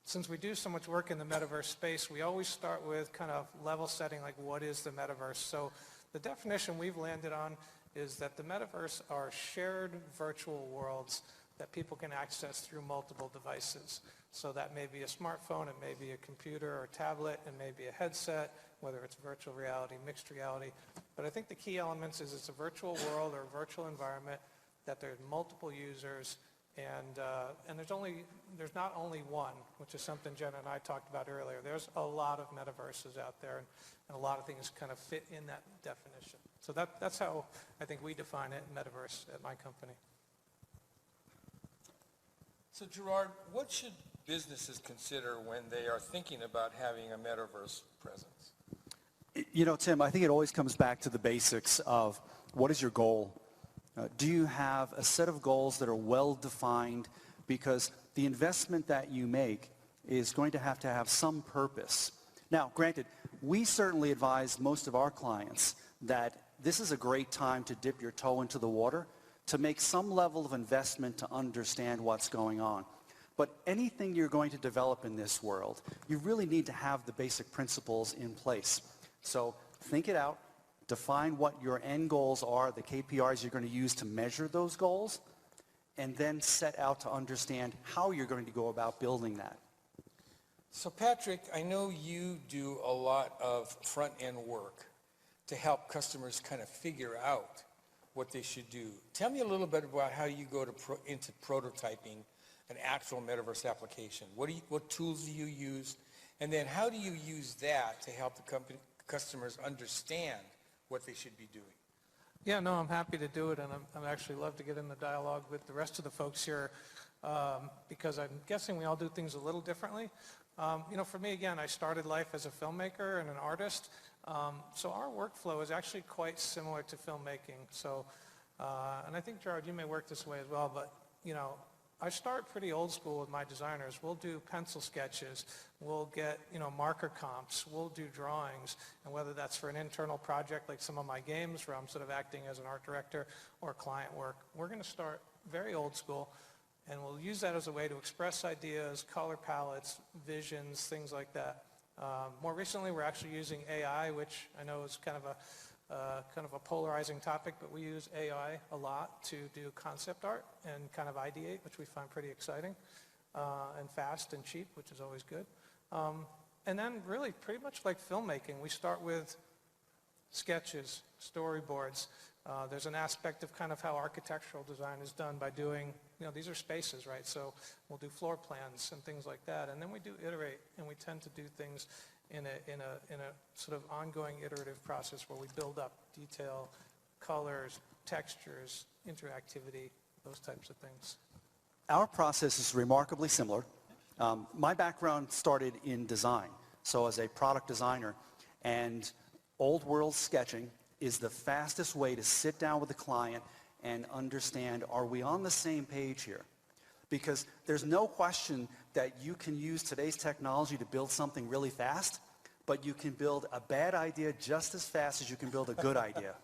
since we do so much work in the metaverse space, we always start with kind of level setting, like what is the metaverse? So the definition we've landed on is that the metaverse are shared virtual worlds that people can access through multiple devices. So that may be a smartphone, it may be a computer or a tablet, it may be a headset, whether it's virtual reality, mixed reality. But I think the key elements is it's a virtual world or a virtual environment that there's multiple users, and there's not only one, which is something Jenna and I talked about earlier. There's a lot of metaverses out there, and a lot of things kind of fit in that definition. So that's how I think we define it, metaverse, at my company. So Gerard, what should businesses consider when they are thinking about having a metaverse presence? You know, Tim, I think it always comes back to the basics of what is your goal? Do you have a set of goals that are well defined? Because the investment that you make is going to have some purpose. Now, granted, we certainly advise most of our clients that this is a great time to dip your toe into the water, to make some level of investment to understand what's going on. But anything you're going to develop in this world, you really need to have the basic principles in place. So think it out, define what your end goals are, the KPIs you're going to use to measure those goals, and then set out to understand how you're going to go about building that. So Patrick, I know you do a lot of front-end work to help customers kind of figure out what they should do. Tell me a little bit about how you go into prototyping an actual metaverse application. What tools do you use? And then how do you use that to help the customers understand what they should be doing? Yeah, no, I'm happy to do it, and I'm actually love to get in the dialogue with the rest of the folks here because I'm guessing we all do things a little differently. You know, for me, again, I started life as a filmmaker and an artist, so our workflow is actually quite similar to filmmaking. So, and I think, Gerard, you may work this way as well, but, you know, I start pretty old school with my designers. We'll do pencil sketches. We'll get, you know, marker comps. We'll do drawings. And whether that's for an internal project like some of my games where I'm sort of acting as an art director or client work, we're going to start very old school. And we'll use that as a way to express ideas, color palettes, visions, things like that. More recently, we're actually using AI, which I know is kind of a polarizing topic, but we use AI a lot to do concept art and kind of ideate, which we find pretty exciting, and fast and cheap, which is always good. And then really pretty much like filmmaking, we start with sketches, storyboards. There's an aspect of kind of how architectural design is done by doing, you know, these are spaces, right? So we'll do floor plans and things like that. And then we do iterate, and we tend to do things in a sort of ongoing iterative process where we build up detail, colors, textures, interactivity, those types of things. Our process is remarkably similar. My background started in design, so as a product designer, and old world sketching is the fastest way to sit down with the client and understand, are we on the same page here? Because there's no question that you can use today's technology to build something really fast, but you can build a bad idea just as fast as you can build a good idea.